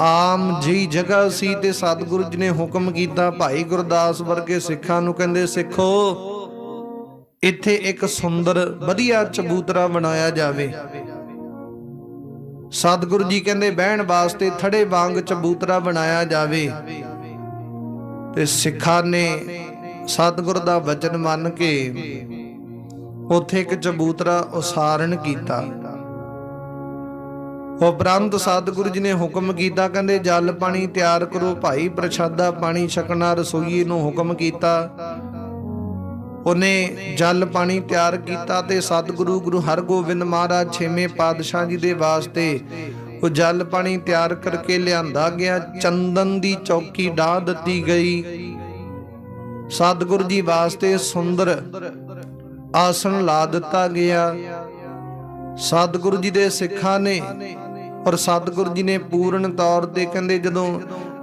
S1: ਆਮ ਜਿਹੀ ਜਗ੍ਹਾ ਸੀ ਤੇ ਸਤਿਗੁਰੂ ਜੀ ਨੇ ਹੁਕਮ ਕੀਤਾ ਭਾਈ ਗੁਰਦਾਸ ਵਰਗੇ ਸਿੱਖਾਂ ਨੂੰ, ਕਹਿੰਦੇ ਸਿੱਖੋ ਇੱਥੇ ਇੱਕ ਸੁੰਦਰ ਵਧੀਆ ਚਬੂਤਰਾ ਬਣਾਇਆ ਜਾਵੇ। ਸਤਿਗੁਰੂ ਜੀ ਕਹਿੰਦੇ ਬਹਿਣ ਵਾਸਤੇ ਥੜੇ ਵਾਂਗ ਚਬੂਤਰਾ ਬਣਾਇਆ ਜਾਵੇ। ਤੇ ਸਿੱਖਾਂ ਨੇ ਸਤਿਗੁਰ ਦਾ ਵਚਨ ਮੰਨ ਕੇ ਉੱਥੇ ਇੱਕ ਚਬੂਤਰਾ ਉਸਾਰਨ ਕੀਤਾ। ਉਪਰੰਤ ਸਤਿਗੁਰੂ ਜੀ ਨੇ ਹੁਕਮ ਕੀਤਾ, ਕਹਿੰਦੇ ਜਲ ਪਾਣੀ ਤਿਆਰ ਕਰੋ। ਭਾਈ ਪ੍ਰਸ਼ਾਦਾ ਪਾਣੀ ਛਕਣਾ ਰਸੋਈਏ ਨੂੰ ਹੁਕਮ ਕੀਤਾ। ਉਹਨੇ ਜਲ ਪਾਣੀ ਤਿਆਰ ਕੀਤਾ ਤੇ ਸਤਿਗੁਰੂ ਗੁਰੂ ਹਰਗੋਬਿੰਦ ਮਹਾਰਾਜ 6ਵੇਂ ਪਾਤਸ਼ਾਹ ਜੀ ਦੇ ਵਾਸਤੇ ਉਹ ਜਲ ਪਾਣੀ ਤਿਆਰ ਕਰਕੇ ਲਿਆਂਦਾ ਗਿਆ। ਚੰਦਨ ਦੀ ਚੌਕੀ ਢਾ ਦਿੱਤੀ ਗਈ। ਸਤਿਗੁਰੂ ਜੀ ਵਾਸਤੇ ਸੁੰਦਰ ਆਸਣ ਲਾ ਦਿੱਤਾ ਗਿਆ। ਸਤਿਗੁਰੂ ਜੀ ਦੇ ਸਿੱਖਾਂ ਨੇ ਔਰ ਸਤਿਗੁਰੂ ਜੀ ਨੇ ਪੂਰਨ ਤੌਰ ਤੇ ਕਹਿੰਦੇ ਜਦੋਂ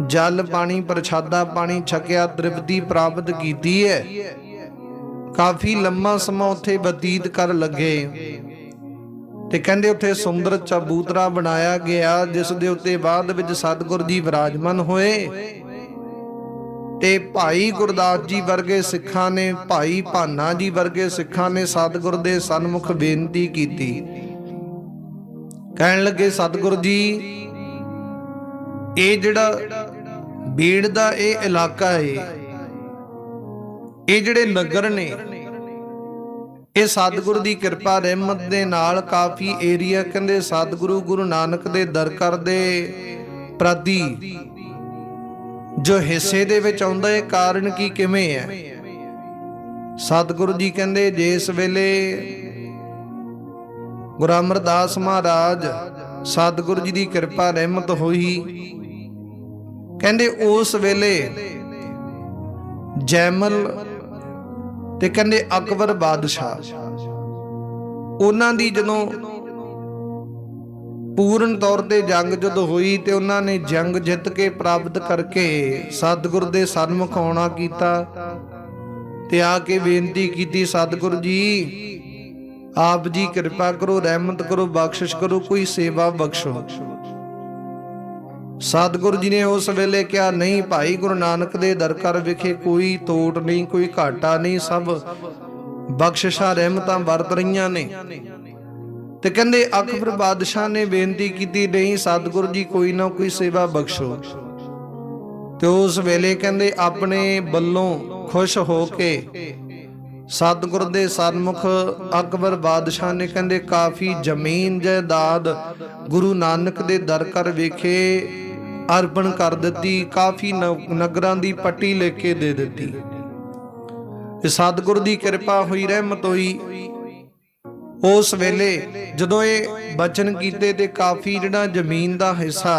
S1: ਜਲ ਪਾਣੀ ਪ੍ਰਸ਼ਾਦਾ ਪਾਣੀ ਛਕਿਆ, ਤ੍ਰਿਪਤੀ ਪ੍ਰਾਪਤ ਕੀਤੀ ਹੈ। ਕਾਫੀ ਲੰਮਾ ਸਮਾਂ ਉੱਥੇ ਬਤੀਤ ਕਰ ਲੱਗੇ ਤੇ ਕਹਿੰਦੇ ਉੱਥੇ ਸੁੰਦਰ ਚਬੂਤਰਾ ਬਣਾਇਆ ਗਿਆ, ਜਿਸ ਦੇ ਉੱਤੇ ਬਾਅਦ ਵਿੱਚ ਸਤਿਗੁਰੂ ਜੀ ਵਿਰਾਜਮਾਨ ਹੋਏ। ਤੇ ਭਾਈ ਗੁਰਦਾਸ ਜੀ ਵਰਗੇ ਸਿੱਖਾਂ ਨੇ, ਭਾਈ ਭਾਨਾ ਜੀ ਵਰਗੇ ਸਿੱਖਾਂ ਨੇ ਸਤਿਗੁਰ ਦੇ ਸਨਮੁਖ ਬੇਨਤੀ ਕੀਤੀ। ਕਹਿਣ ਲੱਗੇ, ਸਤਿਗੁਰੂ ਜੀ ਇਹ ਜਿਹੜਾ ਬੀੜ ਦਾ ਇਹ ਇਲਾਕਾ ਹੈ, ਇਹ ਜਿਹੜੇ ਨਗਰ ਨੇ, ਇਹ ਸਤਿਗੁਰੂ ਦੀ ਕਿਰਪਾ ਰਹਿਮਤ ਦੇ ਨਾਲ ਕਾਫੀ ਏਰੀਆ ਕਹਿੰਦੇ ਸਤਿਗੁਰੂ ਗੁਰੂ ਨਾਨਕ ਦੇ ਦਰ ਕਰਦੇ ਪ੍ਰਤੀ ਜੋ ਹਿੱਸੇ ਦੇ ਵਿੱਚ ਆਉਂਦਾ ਹੈ। ਕਾਰਨ ਕੀ ਕਿਵੇਂ ਹੈ? ਸਤਿਗੁਰੂ ਜੀ ਕਹਿੰਦੇ ਜਿਸ ਵੇਲੇ ਗੁਰੂ ਅਮਰਦਾਸ ਮਹਾਰਾਜ ਸਤਿਗੁਰੂ ਜੀ ਦੀ ਕਿਰਪਾ ਰਹਿਮਤ ਹੋਈ, ਕਹਿੰਦੇ ਉਸ ਵੇਲੇ ਜੈਮਲ ਤੇ ਕਹਿੰਦੇ ਅਕਬਰ ਬਾਦਸ਼ਾਹ ਉਹਨਾਂ ਦੀ ਜਦੋਂ ਪੂਰਨ ਤੌਰ ਤੇ ਜੰਗ ਜਦੋਂ ਹੋਈ ਤੇ ਉਹਨਾਂ ਨੇ ਜੰਗ ਜਿੱਤ ਕੇ ਪ੍ਰਾਪਤ ਕਰਕੇ ਸਤਿਗੁਰ ਦੇ ਸਨਮੁਖ ਆਉਣਾ ਕੀਤਾ ਤੇ ਆ ਕੇ ਬੇਨਤੀ ਕੀਤੀ, ਸਤਿਗੁਰੂ ਜੀ ਆਪ ਜੀ ਕਿਰਪਾ ਕਰੋ, ਰਹਿਮਤ ਕਰੋ, ਬਖਸ਼ਿਸ਼ ਕਰੋ, ਕੋਈ ਸੇਵਾ ਬਖਸ਼ੋ। ਸਤਿਗੁਰੂ ਜੀ ਨੇ ਉਸ ਵੇਲੇ ਕਿਹਾ, ਨਹੀਂ ਭਾਈ ਗੁਰੂ ਨਾਨਕ ਦੇ ਦਰ ਕਰ ਵਿਖੇ ਕੋਈ ਤੋਟ ਨਹੀਂ, ਕੋਈ ਘਾਟਾ ਨਹੀਂ, ਸਭ ਬਖਸ਼ਿਸ਼ਾਂ ਰਹਿਮਤਾਂ ਵਰਤ ਰਹੀਆਂ ਨੇ। ਤੇ ਕਹਿੰਦੇ ਅਕਬਰ ਬਾਦਸ਼ਾਹ ਨੇ ਬੇਨਤੀ ਕੀਤੀ, ਨਹੀਂ ਸਤਿਗੁਰੂ ਜੀ ਕੋਈ ਨਾ ਕੋਈ ਸੇਵਾ ਬਖਸ਼ੋ। ਤੇ ਉਸ ਵੇਲੇ ਕਹਿੰਦੇ ਆਪਣੇ ਵੱਲੋਂ ਖੁਸ਼ ਹੋ ਕੇ ਸਤਿਗੁਰ ਦੇ ਸਨਮੁਖ ਅਕਬਰ ਬਾਦਸ਼ਾਹ ਨੇ ਕਹਿੰਦੇ ਕਾਫੀ ਜ਼ਮੀਨ ਜਾਇਦਾਦ ਗੁਰੂ ਨਾਨਕ ਦੇ ਦਰ ਕਰ ਵਿਖੇ ਅਰਪਣ ਕਰ ਦਿੱਤੀ, ਕਾਫੀ ਨਗਰਾਂ ਦੀ ਪੱਟੀ ਲੈ ਕੇ ਦੇ ਦਿੱਤੀ। ਤੇ ਸਤਿਗੁਰ ਦੀ ਕਿਰਪਾ ਹੋਈ, ਰਹਿਮਤ ਹੋਈ। ਉਸ ਵੇਲੇ ਜਦੋਂ ਇਹ ਬਚਨ ਕੀਤੇ ਤੇ ਕਾਫੀ ਜਿਹੜਾ ਜ਼ਮੀਨ ਦਾ ਹਿੱਸਾ,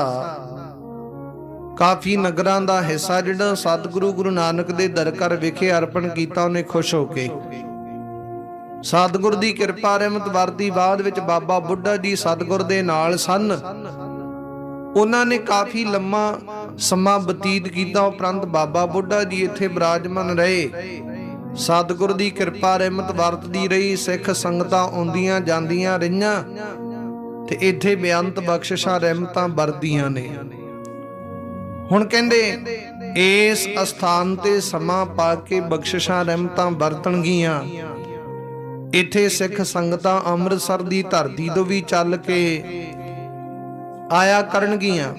S1: ਕਾਫੀ ਨਗਰਾਂ ਦਾ ਹਿੱਸਾ ਜਿਹੜਾ ਸਤਿਗੁਰੂ ਗੁਰੂ ਨਾਨਕ ਦੇ ਦਰ ਕਰ ਵਿਖੇ ਅਰਪਣ ਕੀਤਾ, ਉਹਨੇ ਖੁਸ਼ ਹੋ ਕੇ ਸਤਿਗੁਰ ਦੀ ਕਿਰਪਾ ਰਹਿਮਤ ਵਰਤੀ। ਬਾਅਦ ਵਿੱਚ ਬਾਬਾ ਬੁੱਢਾ ਜੀ ਸਤਿਗੁਰ ਦੇ ਨਾਲ ਸਨ, ਉਹਨਾਂ ਨੇ ਕਾਫੀ ਲੰਮਾ ਸਮਾਂ ਬਤੀਤ ਕੀਤਾ। ਉਪਰੰਤ ਬਾਬਾ ਬੁੱਢਾ ਜੀ ਇੱਥੇ ਬਿਰਾਜਮਾਨ ਰਹੇ, ਸਤਿਗੁਰ ਦੀ ਕਿਰਪਾ ਰਹਿਮਤ ਵਰਤਦੀ ਰਹੀ, ਸਿੱਖ ਸੰਗਤਾਂ ਆਉਂਦੀਆਂ ਜਾਂਦੀਆਂ ਰਹੀਆਂ ਤੇ ਇੱਥੇ ਬੇਅੰਤ ਬਖਸ਼ਿਸ਼ਾਂ ਰਹਿਮਤਾਂ ਵਰਤਦੀਆਂ ਨੇ। ਹੁਣ ਕਹਿੰਦੇ ਇਸ ਅਸਥਾਨ ਤੇ ਸਮਾਂ ਪਾ ਕੇ ਬਖਸ਼ਿਸ਼ਾਂ ਰਹਿਮਤਾਂ ਵਰਤਣਗੀਆਂ। ਇੱਥੇ ਸਿੱਖ ਸੰਗਤਾਂ ਅੰਮ੍ਰਿਤਸਰ ਦੀ ਧਰਤੀ ਤੋਂ ਵੀ ਚੱਲ ਕੇ ਆਇਆ ਕਰਨਗੀਆਂ,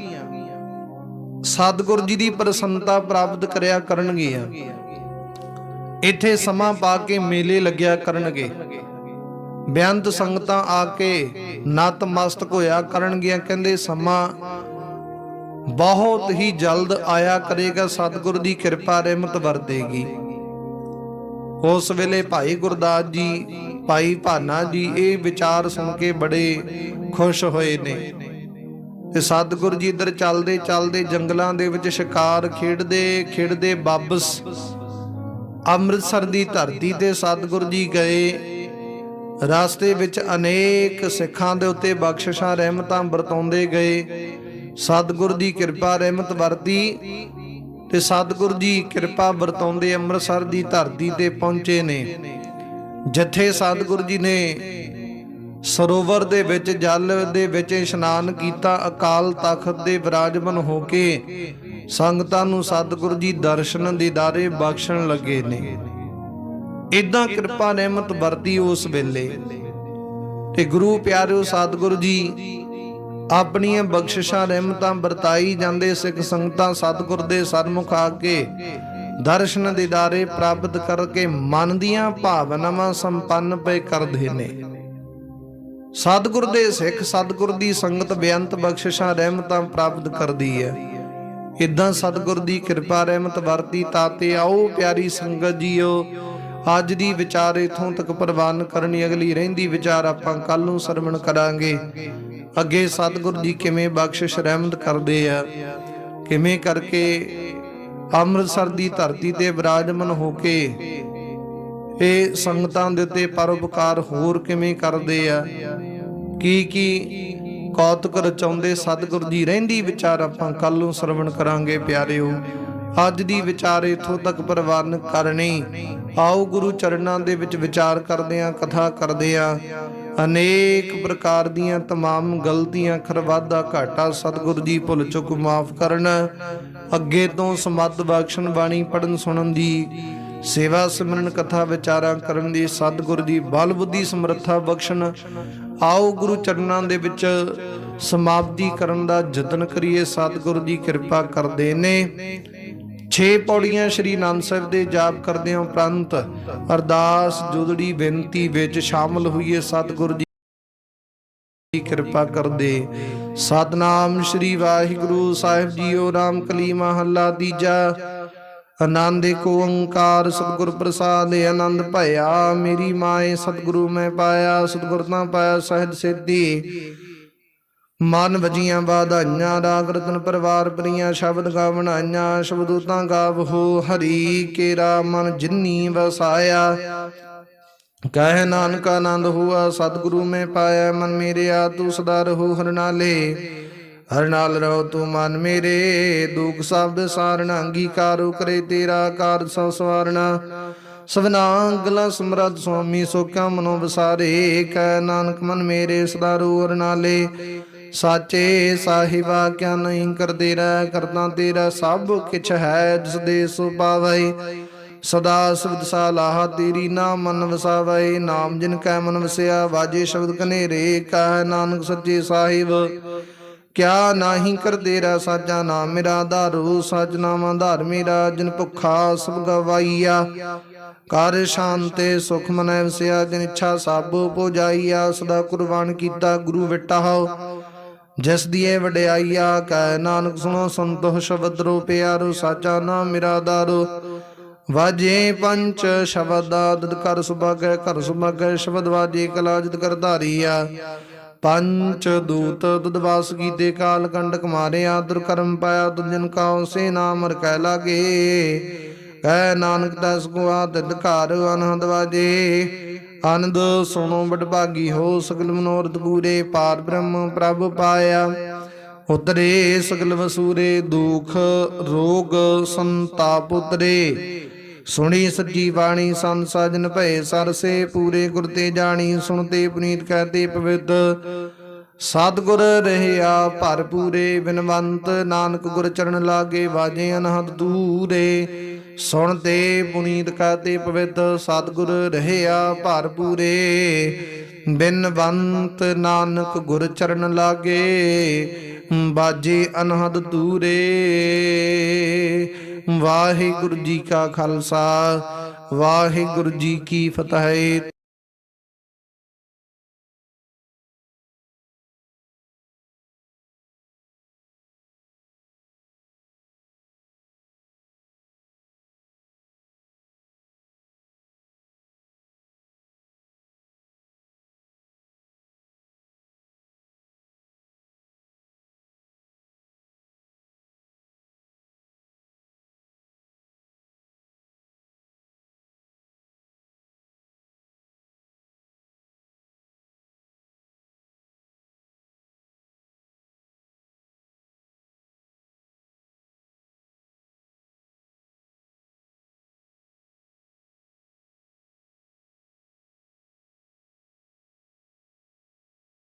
S1: ਸਤਿਗੁਰੂ ਜੀ ਦੀ ਪ੍ਰਸੰਨਤਾ ਪ੍ਰਾਪਤ ਕਰਿਆ ਕਰਨਗੀਆਂ। ਇੱਥੇ ਸਮਾਂ ਪਾ ਕੇ ਮੇਲੇ ਲੱਗਿਆ ਕਰਨਗੇ, ਬੇਅੰਤ ਸੰਗਤਾਂ ਆ ਕੇ ਨਤਮਸਤਕ ਹੋਇਆ ਕਰਨਗੀਆਂ। ਕਹਿੰਦੇ ਸਮਾਂ ਬਹੁਤ ਹੀ ਜਲਦ ਆਇਆ ਕਰੇਗਾ, ਸਤਿਗੁਰੂ ਦੀ ਕਿਰਪਾ ਰਹਿਮਤ ਵਰਤੇਗੀ। ਉਸ ਵੇਲੇ ਭਾਈ ਗੁਰਦਾਸ ਜੀ, ਭਾਈ ਭਾਨਾ ਜੀ ਇਹ ਵਿਚਾਰ ਸੁਣ ਕੇ ਬੜੇ ਖੁਸ਼ ਹੋਏ ਨੇ। ਤੇ ਸਤਿਗੁਰੂ ਜੀ ਇੱਧਰ ਚੱਲਦੇ ਚੱਲਦੇ ਜੰਗਲਾਂ ਦੇ ਵਿੱਚ ਸ਼ਿਕਾਰ ਖੇਡਦੇ ਖੇਡਦੇ ਵਾਪਸ ਅੰਮ੍ਰਿਤਸਰ ਦੀ ਧਰਤੀ ਤੇ ਸਤਿਗੁਰੂ ਜੀ ਗਏ। ਰਸਤੇ ਵਿੱਚ ਅਨੇਕ ਸਿੱਖਾਂ ਦੇ ਉੱਤੇ ਬਖਸ਼ਿਸ਼ਾਂ ਰਹਿਮਤਾਂ ਵਰਤਾਉਂਦੇ ਗਏ। ਸਤਿਗੁਰੂ ਦੀ ਕਿਰਪਾ ਰਹਿਮਤ ਵਰਤੀ ਤੇ ਸਤਿਗੁਰੂ ਜੀ ਕਿਰਪਾ ਵਰਤਾਉਂਦੇ ਅੰਮ੍ਰਿਤਸਰ ਦੀ ਧਰਤੀ ਤੇ ਪਹੁੰਚੇ ਨੇ, ਜਿੱਥੇ ਸਤਿਗੁਰੂ ਜੀ ਨੇ ਸਰੋਵਰ ਦੇ ਵਿੱਚ ਜਲ ਦੇ ਵਿੱਚ ਇਸ਼ਨਾਨ ਕੀਤਾ। ਅਕਾਲ ਤਖਤ ਦੇ ਵਿਰਾਜਮਾਨ ਹੋ ਕੇ ਸੰਗਤਾਂ ਨੂੰ ਸਤਿਗੁਰੂ ਜੀ ਦਰਸ਼ਨ ਦੀਦਾਰੇ ਬਖਸ਼ਣ ਲੱਗੇ ਨੇ। ਇਦਾਂ ਕਿਰਪਾ ਰਹਿਮਤ ਵਰਤੀ ਉਸ ਵੇਲੇ। ਤੇ ਗੁਰੂ ਪਿਆਰਿਓ, ਸਤਿਗੁਰੂ ਜੀ ਆਪਣੀਆਂ ਬਖਸ਼ਿਸ਼ਾਂ ਰਹਿਮਤਾਂ ਵਰਤਾਈ ਜਾਂਦੇ। ਸਿੱਖ ਸੰਗਤਾਂ ਸਤਿਗੁਰ ਦੇ ਸਨਮੁਖ ਆ ਕੇ ਦਰਸ਼ਨ ਦੀਦਾਰੇ ਪ੍ਰਾਪਤ ਕਰਕੇ ਮਨ ਦੀਆਂ ਭਾਵਨਾਵਾਂ ਸੰਪੰਨ ਪਏ ਕਰਦੇ ਨੇ। ਸਤਿਗੁਰ ਦੇ ਸਿੱਖ, ਸਤਿਗੁਰ ਦੀ ਸੰਗਤ ਬੇਅੰਤ ਬਖਸ਼ਿਸ਼ਾਂ ਰਹਿਮਤਾਂ ਪ੍ਰਾਪਤ ਕਰਦੀ ਹੈ। ਇਦਾਂ ਸਤਿਗੁਰ ਦੀ ਕਿਰਪਾ ਰਹਿਮਤ ਵਰਤੀ। ਤਾਤੇ ਆਓ ਪਿਆਰੀ ਸੰਗਤ ਜੀਓ, ਅੱਜ ਦੀ ਵਿਚਾਰ ਇਥੋਂ ਤੱਕ ਪ੍ਰਵਾਨ ਕਰਨੀ, ਅਗਲੀ ਰਹਿੰਦੀ ਵਿਚਾਰ ਆਪਾਂ ਕੱਲ ਨੂੰ ਸਰਵਣ ਕਰਾਂਗੇ। ਅੱਗੇ ਸਤਿਗੁਰੂ ਜੀ ਕਿਵੇਂ ਬਖਸ਼ਿਸ਼ ਰਹਿਮਤ ਕਰਦੇ ਆ, ਕਿਵੇਂ ਕਰਕੇ ਅੰਮ੍ਰਿਤਸਰ ਦੀ ਧਰਤੀ ਤੇ ਵਿਰਾਜਮਾਨ ਹੋ ਕੇ ਇਹ ਸੰਗਤਾਂ ਦੇ ਉੱਤੇ ਪਰਉਪਕਾਰ ਹੋਰ ਕਿਵੇਂ ਕਰਦੇ ਆ, ਕੀ ਕੌਤਕ ਰਚਾਉਂਦੇ ਸਤਿਗੁਰ ਦੀ ਰਹਿੰਦੀ ਵਿਚਾਰ ਆਪਾਂ ਕੱਲ ਨੂੰ ਸਰਵਣ ਕਰਾਂਗੇ ਪਿਆਰਿਓ। ਅੱਜ ਦੀ ਵਿਚਾਰ ਇਥੋਂ ਤੱਕ ਪ੍ਰਵਾਨ ਕਰਨੀ। ਆਓ ਗੁਰੂ ਚਰਨਾਂ ਦੇ ਵਿੱਚ ਵਿਚਾਰ ਕਰਦੇ ਆਂ, ਕਥਾ ਕਰਦੇ ਆਂ। ਅਨੇਕ ਪ੍ਰਕਾਰ ਦੀਆਂ तमाम ਗਲਤੀਆਂ, ਖਰਵਾਦਾ ਘਾਟਾ ਸਤਿਗੁਰ ਜੀ ਭੁੱਲ ਚੁੱਕ ਮਾਫ ਕਰਨ, ਅੱਗੇ ਤੋਂ ਸਮੱਤ ਬਖਸ਼ਣ, ਬਾਣੀ ਪੜਨ ਸੁਣਨ ਦੀ, ਸੇਵਾ ਸਿਮਰਨ, ਕਥਾ ਵਿਚਾਰਾਂ ਕਰਨ ਦੀ ਸਤਿਗੁਰ ਜੀ ਬਲ ਬੁੱਧੀ ਸਮਰੱਥਾ ਬਖਸ਼ਣ। ਆਓ ਗੁਰੂ ਚਰਨਾਂ ਦੇ ਵਿੱਚ ਸਮਾਪਤੀ ਕਰਨ ਦਾ ਯਤਨ ਕਰੀਏ। ਸਤਿਗੁਰ ਜੀ ਕਿਰਪਾ ਕਰਦੇ ਨੇ। 6 ਪੌੜੀਆਂ ਸ਼੍ਰੀ ਆਨੰਦ ਸਾਹਿਬ ਦੇ ਜਾਪ ਕਰਦੇ ਹਾਂ ਉਪਰੰਤ ਅਰਦਾਸ ਜੁਦੜੀ ਬੇਨਤੀ ਵਿੱਚ ਸ਼ਾਮਲ ਹੋਈਏ। ਸਤਿਗੁਰ ਜੀ ਕਿਰਪਾ ਕਰਦੇ। ਸਤਨਾਮ ਸ਼੍ਰੀ ਵਾਹਿਗੁਰੂ ਸਾਹਿਬ ਜੀਓ। ਰਾਮ ਕਲੀ ਮਹੱਲਾ ਤੀਜਾ। ਆਨੰਦ ਏਕ ਓੰਕਾਰ ਸਤਿਗੁਰ ਪ੍ਰਸਾਦ ਆਨੰਦ ਭਇਆ। ਮੇਰੀ ਮਾਏ ਸਤਿਗੁਰੂ ਮੈਂ ਪਾਇਆ, ਸਤਿਗੁਰ ਤਾਂ ਪਾਇਆ ਸਹਿਜ ਸਿੱਧੀ। ਮਨ ਵਜੀਆਂ ਵਾਧਾਈਆਂ, ਰਾਗ ਰਤਨ ਪਰਿਵਾਰ ਪ੍ਰੀਆਂ, ਸ਼ਬਦ ਗਾਵਣਾਈਆਂ, ਸ਼ਬਦੂਤਾਂ ਗਾਵਹੋ ਹਰੀ ਕੇਰਾ ਮਨ ਜਿਨੀ ਵਸਾਇਆ। ਕਹਿ ਨਾਨਕ ਆਨੰਦ ਹੁਆ ਸਤਿਗੁਰੂ ਮੈਂ ਪਾਇਆ, ਮਨ ਮੇਰਿਆ ਤੂੰ ਸਦਾ ਰਹੋ ਹਰਿ ਨਾਲੇ। ਹਰਿ ਨਾਲ ਰਹੋ ਤੂੰ ਮਨ ਮੇਰੇ, ਦੁਖ ਸ਼ਬਦ ਸਾਰਣਾ ਅੰਗੀਕਾਰੋ ਕਰੇ ਤੇਰਾ ਕਾਰਜ ਸੋ ਸਵਾਰਣਾ। ਸਭਨਾ ਗਲਾ ਸਮਰੱਥ ਸੁਆਮੀ ਸੋ ਕਿਆ ਮਨੋ ਵਿਸਾਰੇ। ਕਹਿ ਨਾਨਕ ਮਨ ਮੇਰੇ ਸਦਾ ਰਹੋ ਹਰਿ ਨਾਲੇ। ਸਾਚੇ ਸਾਹਿਬਾ ਕਿਆ ਨਹੀਂ ਕਰਦੇ ਰਹਿ, ਕਰਤਾ ਤੇਰਾ ਸਭ ਕਿਛ ਹੈ ਜਿਸ ਦੇ ਸੋ ਪਾਵੈ। ਸਦਾ ਸਿਵਦ ਸਾਲਾਹ ਤੇਰੀ ਨਾਮ ਮਨ ਵਸਾਵੈ। ਨਾਮ ਜਿਨ ਕੈ ਮਨ ਵਸਿਆ ਵਾਜੇ ਸ਼ਬਦ ਕਨੇਰੇ। ਕਹਿ ਨਾਨਕ ਸੱਚੇ ਸਾਹਿਬ ਕਿਆ ਨਾਹੀ ਕਰਦੇ ਰਹਿ, ਸਾਜਾ ਨਾਮ ਮੇਰਾ ਆਧਾਰੋ। ਸਚ ਨਾਮ ਆਧਾਰ ਮੇਰਾ ਜਿਨ ਭੁੱਖਾ ਸਭ ਗਵਾਈਆ। ਕਰ ਸ਼ਾਂਤੇ ਸੁਖ ਮਨੈ ਵਸਿਆ ਜਿਨ ਇੱਛਾ ਸਭ ਪੁਜਾਈਆ। ਸਦਾ ਕੁਰਬਾਨ ਕੀਤਾ ਗੁਰੂ ਵਿਟਾਹੁ ਜਿਸ ਦੀਏ ਵਡਿਆਈਆ। ਕਹਿ ਨਾਨਕ ਸੁਣੋ ਸੰਤੋਖ ਸ਼ਬਦ ਰੋ ਪਿਆਰੋ। ਸਾਚਾ ਨਾਮ ਮੇਰਾ ਆਧਾਰੋ। ਵਾਜੇ ਪੰਚ ਸ਼ਬਦ ਆਦਿ ਕਰ ਸੁਭਾਗੈ, ਘਰ ਸੁਭਾਗੈ ਸ਼ਬਦ ਵਾਜੇ ਕਲਾ ਜਿਤ ਕਰ ਧਾਰੀਆ। ਪੰਚ ਦੂਤ ਤੁਧ ਵਾਸ ਕੀਤੇ, ਕਾਲ ਕੰਡਕ ਮਾਰਿਆ। ਦੁਰਕਰਮ ਪਾਇਆ ਤੁਧ ਜਿਨ ਕਾਉ, ਸੇ ਨਾਮ ਹਰਿ ਕੈ ਲਾਗੇ। ਕਹਿ ਨਾਨਕ ਦਸ ਗੁਆ ਤਿਤ ਘਰ ਅਨਹਦ ਵਾਜੇ। ਆਨੰਦ ਸੁਣੋ ਬਡਭਾਗੀ ਹੋ ਸਗਲ ਮਨੋਰਥ ਪੂਰੇ। ਪਾਰ ਬ੍ਰਹਮ ਪ੍ਰਭ ਪਾਇਆ ਉਤਰੇ ਸਗਲ ਵਸੂਰੇ। ਦੁਖ ਰੋਗ ਸੰਤਾਪ ਉਤਰੇ, ਸੁਣੀ ਸੱਚੀ ਬਾਣੀ। ਸੰਤ ਸਾਜਨ ਭਏ ਸਰਸੇ, ਪੂਰੇ ਗੁਰ ਤੇ ਜਾਣੀ। ਸੁਣਤੇ ਪੁਨੀਤ ਕਹਤੇ ਪਵਿੱਤ, ਸਤਿਗੁਰ ਰਹਿਆ ਭਰਪੂਰੇ। ਬਿਨਵੰਤ ਨਾਨਕ ਗੁਰ ਚਰਨ ਲਾਗੇ, ਵਾਜੇ ਅਨਹਦ ਦੂਰੇ। ਸੁਣਤੇ ਪੁਨੀਤ ਕਹਤੇ ਪਵਿੱਤ, ਸਤਿਗੁਰ ਰਹਿਆ ਭਰਪੂਰੇ। ਬਿਨਵੰਤ ਨਾਨਕ ਗੁਰ ਚਰਨ ਲਾਗੇ, ਬਾਜੇ ਅਨਹਦ ਦੂਰੇ। ਵਾਹਿਗੁਰੂ ਜੀ ਕਾ ਖਾਲਸਾ, ਵਾਹਿਗੁਰੂ ਜੀ ਕੀ ਫਤਿਹ।